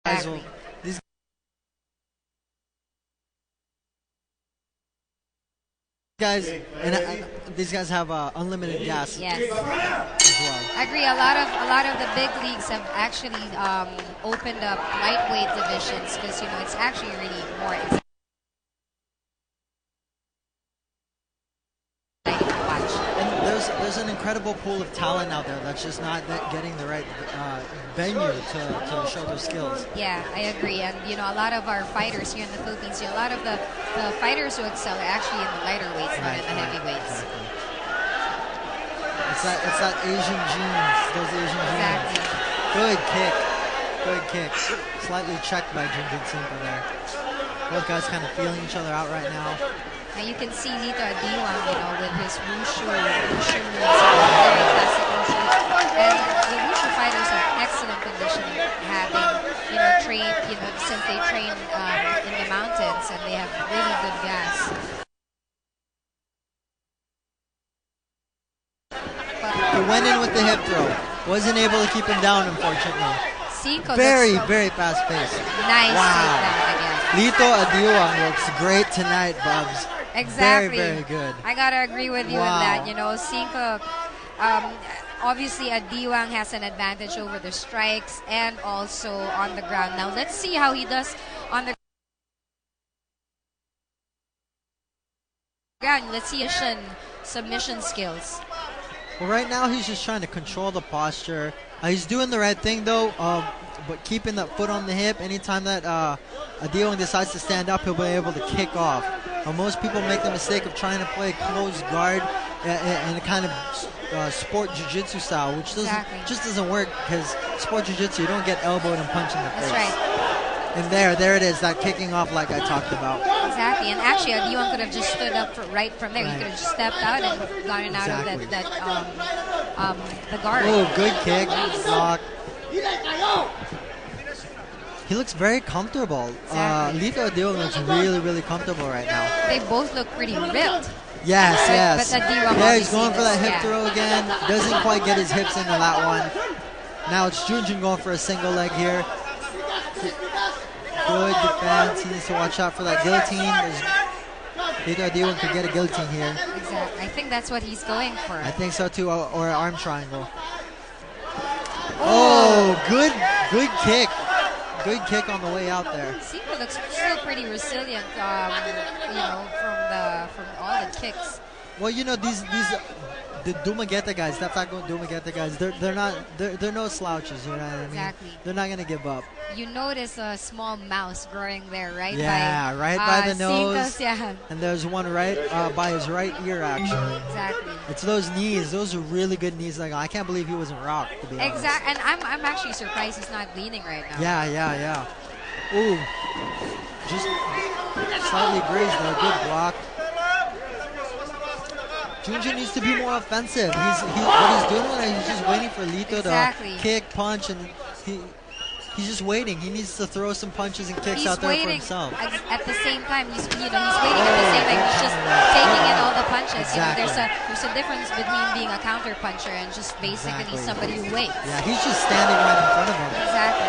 guys will, Exactly. these guys and these guys have unlimited gas Yes. as well. I agree. A lot of the big leagues have actually opened up lightweight divisions because it's actually really more exciting to watch. And there's an incredible pool of talent out there that's just not getting the right venue to show their skills. Yeah, I agree. And a lot of our fighters here in the Philippines, a lot of the fighters who excel are actually in the lighter weights, not in the heavyweights. Exactly. It's that Asian genes, those Asian genes. Exactly. Good kick. Slightly checked by Junjun Simpa there. Both guys kind of feeling each other out right now. And you can see Lito Adiwang, with his wushu moves, very classic wushu. And the wushu fighters have excellent conditioning, having, trained, since they train in the mountains, and they have really good gas. He went in with the hip throw. Wasn't able to keep him down, unfortunately. Cinco Very looks fast pace. nice Wow. takedown again. Lito Adiwang looks great tonight, Bubs. Exactly. Very good. I gotta agree with you Wow. in that. Cinco, obviously Adiwang has an advantage over the strikes and also on the ground. Now let's see how he does on the ground. Let's see his submission skills. Well, right now he's just trying to control the posture. He's doing the right thing though, but keeping that foot on the hip. Anytime that Adiwang decides to stand up, he'll be able to kick off. Most people make the mistake of trying to play closed guard in a kind of sport jiu-jitsu style, which just doesn't work because sport jiu-jitsu, you don't get elbowed and punched in the face. That's right. And there it is, that kicking off like I talked about. Exactly, and actually Adiwang could have just stood up right from there. Right. He could have just stepped out and gotten out Exactly. of the guard. Oh, good kick. Block. He looks very comfortable. Exactly. Lito Adiwang looks really comfortable right now. They both look pretty ripped. Yes. But Adiwang Yeah, he's obviously going for that does, hip yeah. throw again. Doesn't quite get his hips into that one. Now it's Junjun going for a single leg here. Good defense. He needs to watch out for that guillotine. Lito Adiwang could get a guillotine here. Exactly. I think that's what he's going for. I think so too, or an arm triangle. Oh, good kick. Good kick on the way out there. Cinco looks still pretty resilient, from all the kicks. Well, the Dumaguete guys, the Taekwondo Dumaguete guys, they're no slouches, you know what I mean? Exactly. They're not gonna give up. You notice a small mouse growing there, right? Yeah, right by the nose. Cinco's, yeah. And there's one right by his right ear, actually. Exactly. It's those knees. Those are really good knees. Like, I can't believe he wasn't rocked, to be honest. Exactly. And I'm actually surprised he's not bleeding right now. Yeah. Ooh. Just slightly grazed there. Good block. Junjun needs to be more offensive. What he's doing right now, he's just waiting for Lito Exactly. to kick, punch, and he's just waiting. He needs to throw some punches and kicks out there for himself. At the same time, he's waiting at the same time. He's just taking in all the punches. Exactly. There's a difference between being a counter puncher and just basically somebody who waits. Yeah, he's just standing right in front of him. Exactly.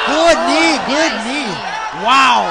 Good knee. Nice Knee. Wow.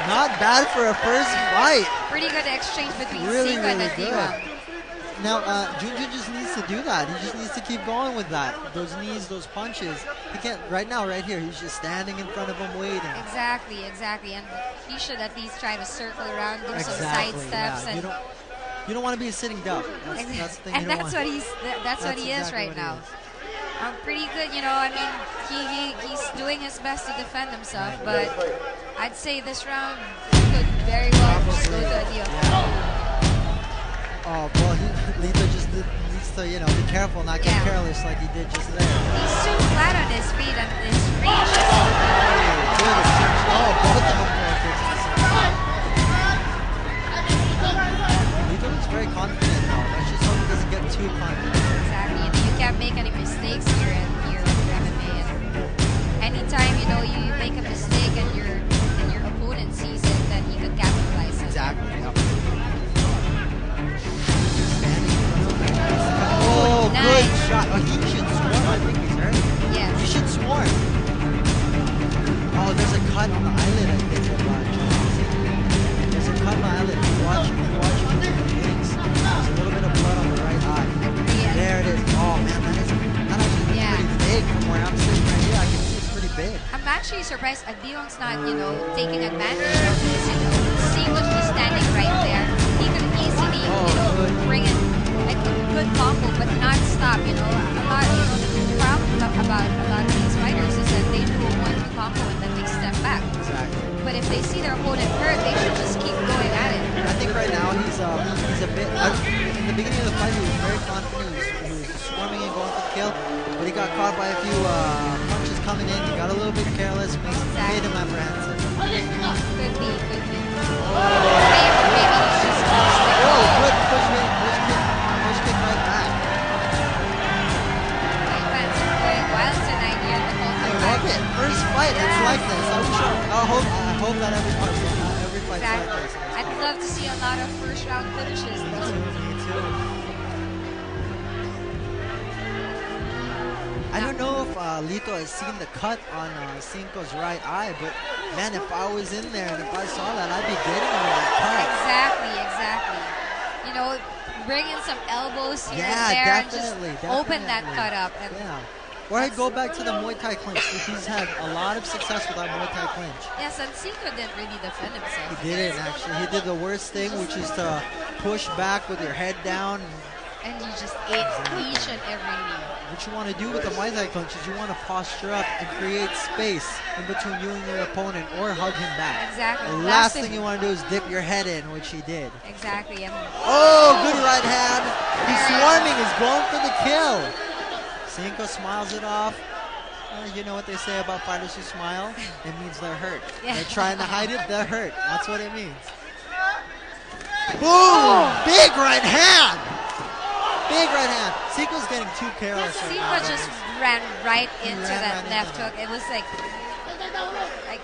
Not bad for a first fight. Pretty good exchange between Really Cinco and good. Adiwang. Now, Junjun just needs to do that. He just needs to keep going with that. Those knees, those punches. He can't, right here, he's just standing in front of him waiting. Exactly. And he should at least try to circle around, do some side Exactly, steps. yeah. And You don't want to be a sitting duck. That's the thing and you don't that's want. what that's what he is exactly right what he now. is. Pretty good, he's doing his best to defend himself, but I'd say this round could very well just go to Adiwang. Oh, well, Lito just needs to, be careful, not get careless like he did just there. He's too flat on his feet and his reach. Good exchange. Oh, both of them throw kicks at the same time. Lito looks very confident now. Let's just hope he doesn't get too confident. Exactly. You can't make any mistakes here in MMA. And anytime you make a mistake and your opponent sees it, then he could capitalize on it. Exactly. Yeah. Oh, nice. good shot. Oh, he should swarm. I think he's hurt. Yes. He should swarm. cut on the eyelid, I think, of there's a cut on the eyelid. If you watch the links, there's a little bit of blood on the right eye. Yes. There it is. Oh man, that actually Yeah. pretty big from where I'm sitting right here. I can see it's pretty big. I'm actually surprised Adiwang's not, taking advantage of this, Seagull's just standing right there. He could easily, bring in a good combo, but not stop, A lot, the problem about a lot of these fighters is that they do a 1-2 combo and then they step back. Exactly. But if they see their opponent hurt, they should just keep going at it. I think right now he's a bit. In the beginning of the fight, he was very confident. He was swarming and going for the kill, but he got caught by a few punches coming in. He got a little bit careless, made him apprehensive. Could be. Maybe he's just good push kick right back. fans are going wild tonight here at the I Coldplay love it. First fight, it's Yes. like this. I hope that every fight's like Exactly. this. I'd love to see a lot of first round finishes. Me too. I don't know if Lito has seen the cut on Cinco's right eye, but man, if I was in there and if I saw that, I'd be getting a little cut. Exactly. Bring in some elbows here and there and just open that cut up. And Or I'd go back to the Muay Thai clinch. He's had a lot of success with that Muay Thai clinch. yes, and Cinco didn't really defend himself. He didn't actually. He did the worst thing, which is to push back with your head down. And he just ate each and every knee. What you want to do with the Muay Thai clinch is you want to posture up and create space in between you and your opponent, or hug him back. Exactly. The last thing you want to do is dip your head in, which he did. Exactly. And Oh, good right hand. He's swarming. He's going for the kill. Cinco smiles it off. You know what they say about fighters who smile? It means they're hurt. Yeah. They're trying to hide it. They're hurt. That's what it means. Boom! Big right hand. Big right hand. Cinco's getting too careless. Cinco just ran right into ran that right left into hook. It was like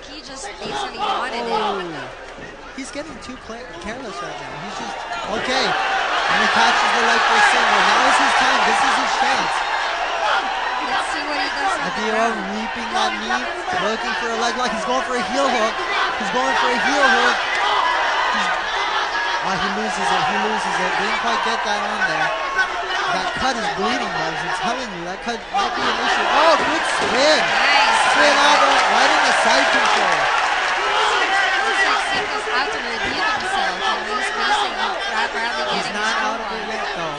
he just basically wanted it. He's getting too careless right now. He's just okay. And he catches the leg for a single. Now is his time. This is his chance. Let's see what he does on the Adiwang ground. reaping that knee, looking for a leg lock. He's going for a heel hook. He's going for a heel hook. He loses it. Didn't quite get that on there. That cut is bleeding, guys. I'm telling you, that cut might be an issue. Oh, good spin. Nice. Spin out right in the side control. Looks like Cinco's out to redeem himself. And he's facing rapidly He's getting not his out of it on. yet, though.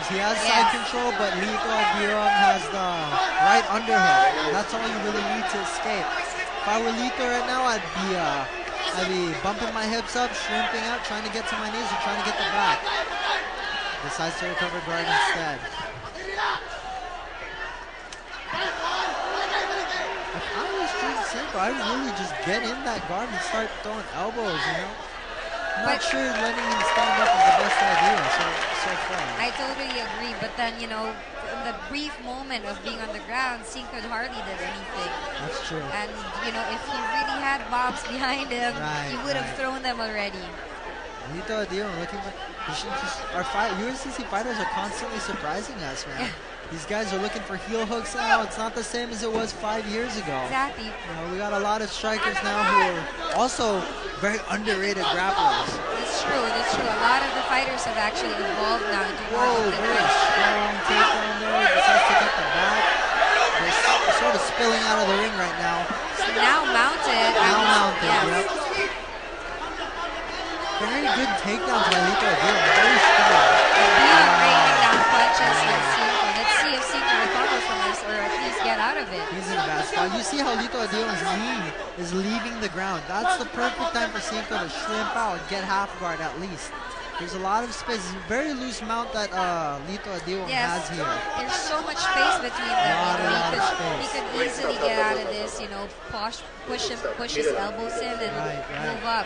He has Yes. side control, but Lito Adiwang has the right underhook. That's all you really need to escape. If I were Lito right now, I'd be bumping my hips up, shrimping out, trying to get to my knees or trying to get the back. Decides to recover guard instead. If I was Jun Cinco, I'd really just get in that guard and start throwing elbows, I'm not sure letting him stand up is the best idea so far. I totally agree, but then, in the brief moment of being on the ground, Cinco hardly did anything. That's true. And, if he really had bombs behind him, he would have thrown them already. Lito Adiwang looking for... Our URCC fighters are constantly surprising us, man. These guys are looking for heel hooks now. It's not the same as it was 5 years ago. Exactly. We got a lot of strikers now who are also very underrated grapplers. That's true. A lot of the fighters have actually evolved now into more Whoa, of the very strong takedown there. Decides to get the back. They're sort of spilling out of the ring right now. Now mounted. Yep. Very good takedowns by Lito Adiwang. Very strong. Adiwang raining down punches with Cinco. Let's see if Cinco recovers from this or at least get out of it. He's in a bad spot. You see how Lito Adiwang's knee is leaving the ground. That's the perfect time for Cinco to shrimp out and get half guard at least. There's a lot of space. It's a very loose mount that Lito Adiwang has here. There's so much space between them. A lot of space. He could easily get out of this, push his elbows in and move up.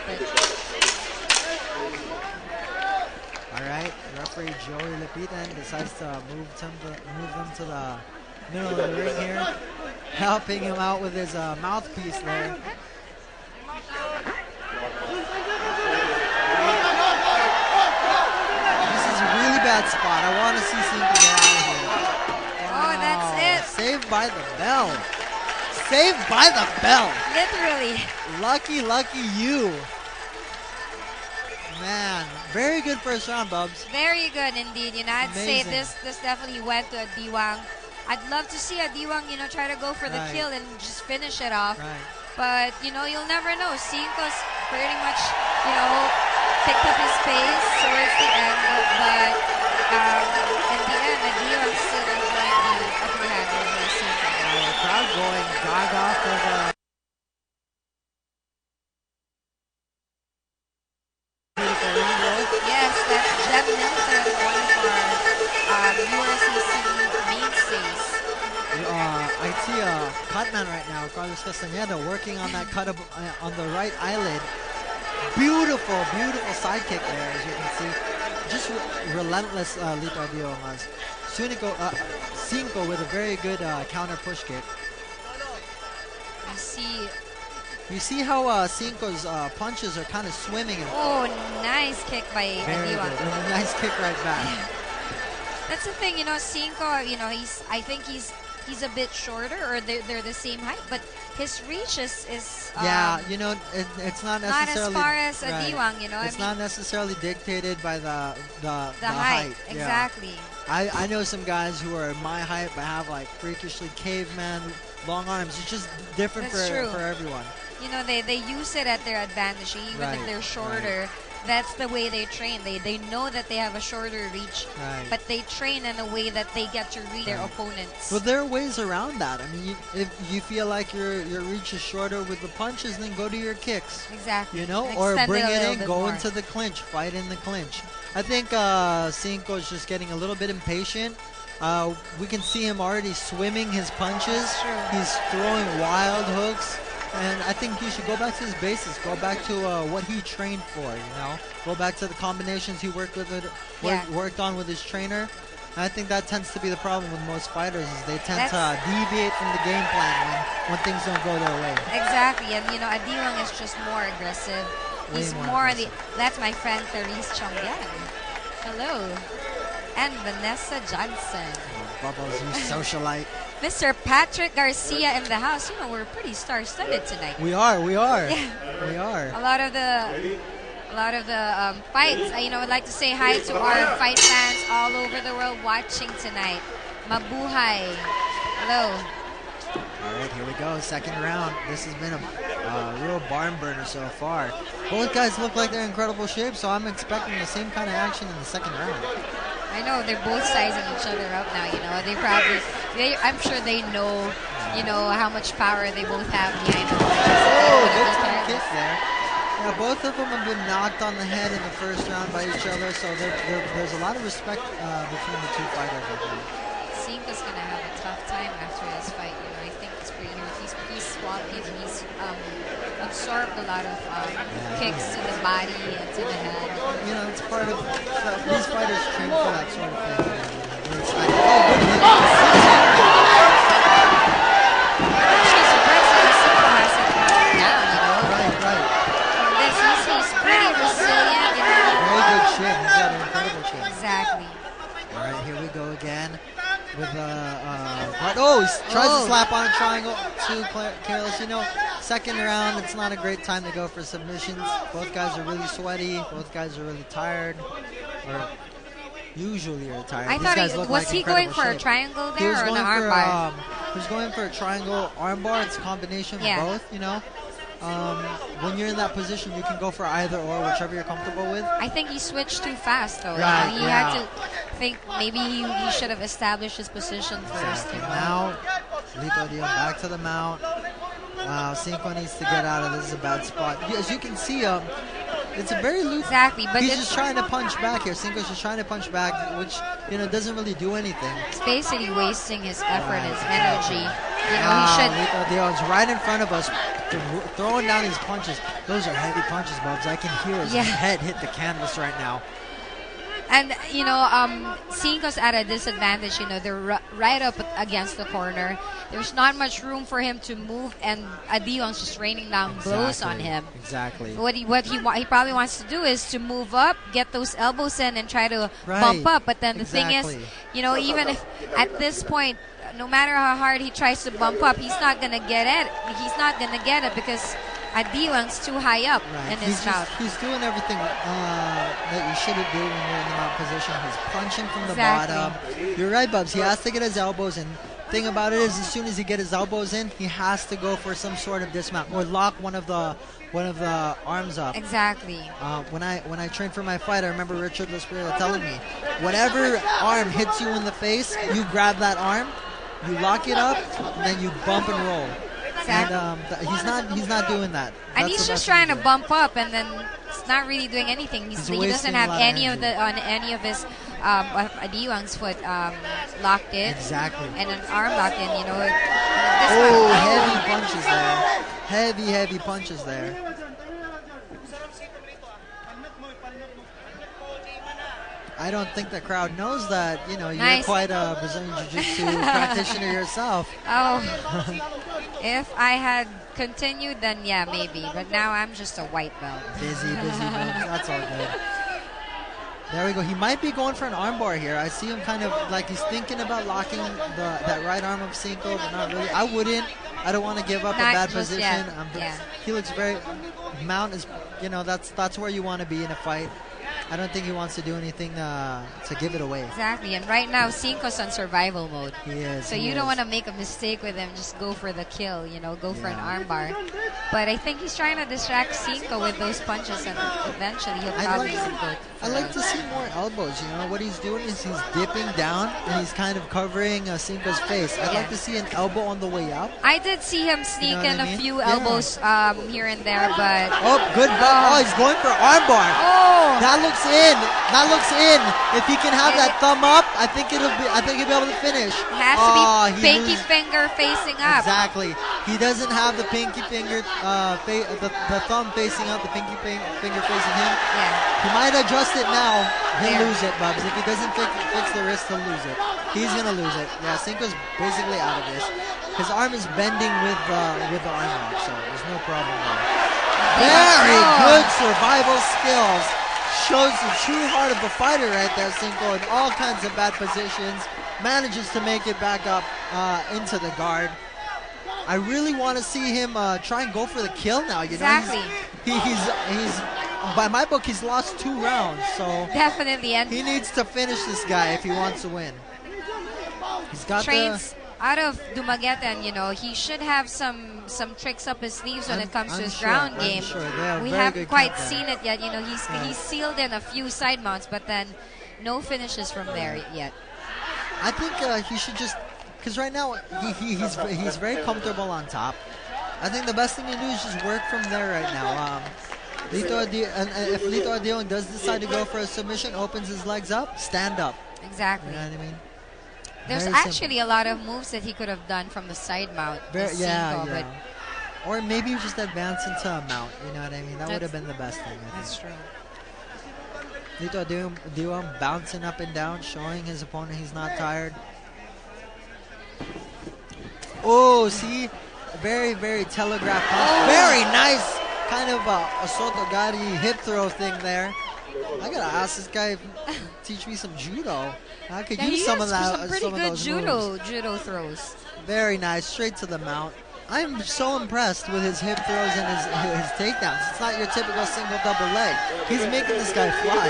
All right, referee Joey Lapitan decides to move them to the middle of the ring here, helping him out with his mouthpiece there. This is a really bad spot. I want to see Cinco get out of here. Oh, that's it. Saved by the bell. Saved by the bell. Literally. Lucky you. Man, very good first round, Bubs. Very good indeed. I'd say this definitely went to Adiwang. I'd love to see Adiwang, try to go for the kill and just finish it off. Right. But, you'll never know. Cinco's pretty much, picked up his pace towards the end. But in the end, Adiwang still enjoying the upper hand over Cinco. The crowd going gaga for the beautiful ring roll. Yes, that's Jem Milton, one of our URCC mainstays. I see a cutman right now, Carlos Castaneda, working on that cut on the right eyelid. Beautiful side kick there, as you can see. Just relentless Lito Adiwang was. Cinco with a very good counter push kick. You see how Cinco's punches are kind of swimming. Oh, nice kick by Adiwang. A nice kick right back. That's the thing, Cinco, I think he's a bit shorter, or they're the same height, but his reach is it's not necessarily not as far as Adiwang, It's not necessarily dictated by the height. Exactly. Yeah. I know some guys who are my height but have like freakishly caveman long arms. It's just different for everyone. They use it at their advantage, even if they're shorter. That's the way they train. They know that they have a shorter reach, but they train in a way that they get to read their opponents. Well, there are ways around that. I mean, if you feel like your reach is shorter with the punches, then go to your kicks. Exactly. Or bring it in, go more into the clinch, fight in the clinch. I think Cinco is just getting a little bit impatient. We can see him already swimming his punches. He's throwing wild hooks. And I think he should go back to his basics. Go back to what he trained for. Go back to the combinations he worked on with his trainer. And I think that tends to be the problem with most fighters, is they tend to deviate from the game plan when things don't go their way. Exactly, and Adiwang is just more aggressive. He's more aggressive. That's my friend Therese Chongyan. Hello, and Vanessa Johnson. Bubbles, you socialite. Mr. Patrick Garcia in the house. We're pretty star-studded tonight. We are. Yeah. We are. A lot of the fights. I would like to say hi to our fight fans all over the world watching tonight. Mabuhay. Hello. All right, here we go. Second round. This has been a real barn burner so far. Both guys look like they're in incredible shape, so I'm expecting the same kind of action in the second round. I know they're both sizing each other up now. I'm sure they know, how much power they both have behind them. Good kick there. Yeah, both of them have been knocked on the head in the first round by each other, so there's a lot of respect between the two fighters right now. Cinco's gonna have a tough time after this fight. I think he's pretty hurt. He's swamped. He's absorbed a lot of kicks to the body and to the head. It's part of these fighters train for that sort of thing. Actually, surprisingly, Cinco hasn't gone down. Right. He's pretty resilient. Very good chin. He's got an incredible chin. Exactly. All right, here we go again. With he tries to slap on a triangle. Too careless. Second round, it's not a great time to go for submissions. Both guys are really sweaty. Both guys are really tired, or usually are tired. I thought was he going for a triangle there or an armbar? He was going for a triangle armbar. It's a combination of both. When you're in that position, you can go for either or, whichever you're comfortable with. I think he switched too fast, though. Right, he had to think maybe he should have established his position first. Now, Lito Adiwang back to the mount. Cinco needs to get out of this. Is a bad spot. As you can see, it's a very loose. Exactly, but he's just trying to punch back here. Cinco's just trying to punch back, which doesn't really do anything. It's basically wasting his effort, his energy. He should. Lito Adiwang's right in front of us, throwing down these punches. Those are heavy punches, Bubs. I can hear his head hit the canvas right now. And, Cinco's at a disadvantage. They're right up against the corner. There's not much room for him to move, and Adiwang's just raining down blows on him. Exactly. What he probably wants to do is to move up, get those elbows in, and try to bump up. But then the thing is, even if at this point, no matter how hard he tries to bump up, he's not gonna get it. He's not gonna get it because Adiwang's too high up in his mount. He's doing everything that you should do when you're in the mount position. He's punching from the Exactly. bottom. You're right, Bubs. He has to get his elbows in. Thing about it is, as soon as he gets his elbows in, he has to go for some sort of dismount or lock one of the arms up. Exactly. When I trained for my fight, I remember Richard Lasprilla telling me, whatever arm hits you in the face, you grab that arm, you lock it up, and then you bump and roll. Exactly. And he's not doing that. And That's he's the just best trying thing to do. bump up, and then it's not really doing anything. He wasting doesn't a have lot of any energy. on any of his Adiwang's foot locked in. Exactly. And an arm locked in. You know. Heavy punches there. Heavy punches there. I don't think the crowd knows that, you're Nice. quite a Brazilian Jiu-Jitsu practitioner yourself. Oh, if I had continued, then yeah, maybe. But now I'm just a white belt. Busy, Bubs. That's all good. There we go. He might be going for an armbar here. I see him kind of like he's thinking about locking that right arm of Cinco, but not really. I wouldn't. I don't want to give up a Not bad just position. yet. Yeah. He looks very. Mount is, that's where you want to be in a fight. I don't think he wants to do anything to give it away. Exactly. And right now, Cinco's on survival mode. He is. So you don't want to make a mistake with him. Just go for the kill, go for an armbar. But I think he's trying to distract Cinco with those punches, and eventually he'll probably go. I like to see more elbows. What he's doing is he's dipping down and he's kind of covering Cinco's face. I'd like to see an elbow on the way up. I did see him sneak what in I a mean? few Yeah. elbows here and there, but Oh, good. He's going for armbar. oh, That looks in. That looks in. If he can have that thumb up, I think he'll be able to finish. it has to be pinky finger facing up. Exactly. He doesn't have the pinky finger, the thumb facing up, the pinky finger facing him. Yeah. He might adjust it now. He'll There. lose it, Bubs. If he doesn't fix the wrist, he'll lose it. He's gonna lose it. Yeah, Cinco's basically out of this. His arm is bending with the arm lock, so there's no problem there. Very good survival skills. Shows the true heart of a fighter right there, Cinco, in all kinds of bad positions. Manages to make it back up into the guard. I really want to see him try and go for the kill now. Exactly. He's by my book, he's lost 2 rounds, so Definitely. And he needs to finish this guy if he wants to win. He's got trains out of Dumaguete, and he should have some tricks up his sleeves when it comes to his ground game. We haven't quite seen it yet. He's sealed in a few side mounts, but then no finishes from there yet. I think he should just, because right now he's very comfortable on top. I think the best thing to do is just work from there right now. If Lito Adiwang does decide to go for a submission, opens his legs up, stand up. Exactly. You know what I mean? There's Very actually a lot of moves that he could have done from the side mount. with Cinco, but Or maybe just advance into a mount. You know what I mean? That would have been the best thing. I that's think. true. Lito Adiwang bouncing up and down, showing his opponent he's not tired. Oh, see? Very, very telegraphed punch. Oh. Very nice kind of a Sotogari hip throw thing there. I gotta ask this guy if he teach me some judo. I could use some of that. Some pretty some of good those moves. judo throws. Very nice, straight to the mount. I'm so impressed with his hip throws and his takedowns. It's not your typical single double leg. He's making this guy fly.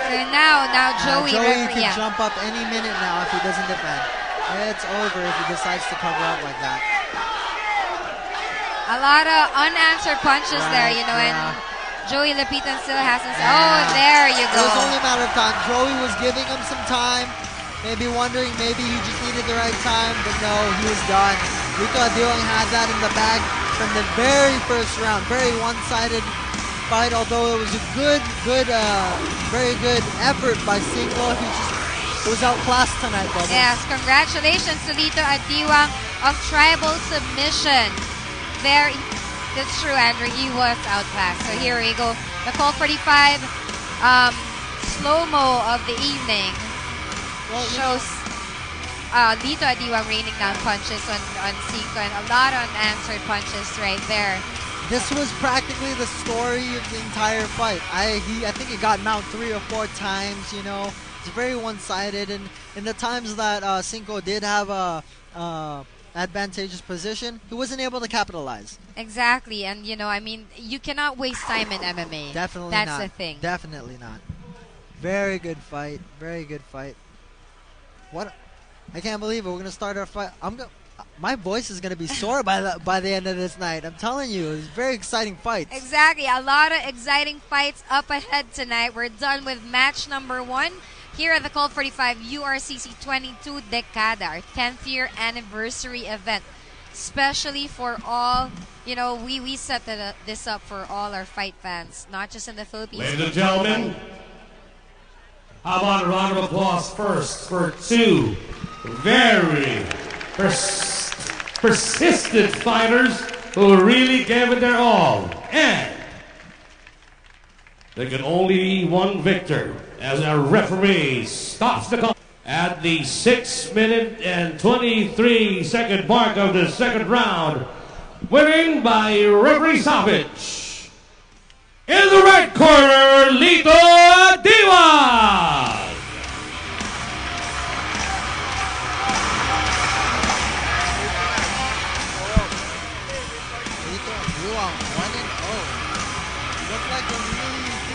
So now Joey Joey can jump up any minute now if he doesn't defend. It's over if he decides to cover up like that. A lot of unanswered punches there, and Joey Lapitan still hasn't. Oh, there you It go. was only a matter of time. Joey was giving him some time, maybe wondering maybe he just needed the right time, but no, he was done. Lito Adiwang had that in the bag from the very first round. Very one-sided fight, although it was a very good effort by Cinco. It was outclassed tonight, Bubba. Yes, congratulations to Lito Adiwang of tribal submission. That's true, Andrew. He was outclassed. So here we go. The Colt 45 slow-mo of the evening shows Lito Adiwang raining down punches on Cinco, and a lot of unanswered punches right there. This was practically the story of the entire fight. I think he got mount 3 or 4 times, It's very one-sided, and in the times that Cinco did have a advantageous position, he wasn't able to capitalize. Exactly, and I mean, you cannot waste time in MMA. Definitely That's not. the thing. Definitely not. Very good fight. Very good fight. What? I can't believe it. We're gonna start our fight. My voice is gonna be sore by the end of this night. I'm telling you, it's very exciting fights. Exactly, a lot of exciting fights up ahead tonight. We're done with match number 1 here at the Colt 45 URCC 22 DEKADA, our 10th year anniversary event. Especially for all, we set this up for all our fight fans, not just in the Philippines. Ladies and gentlemen, how about a round of applause first for two very persistent fighters who really gave it their all. And there can only be one victor as our referee stops the clock at the 6-minute and 23-second mark of the second round. Winning by referee stoppage. In the red corner, Lito Adiwang. Lito Adiwang 1-0. Looked like a really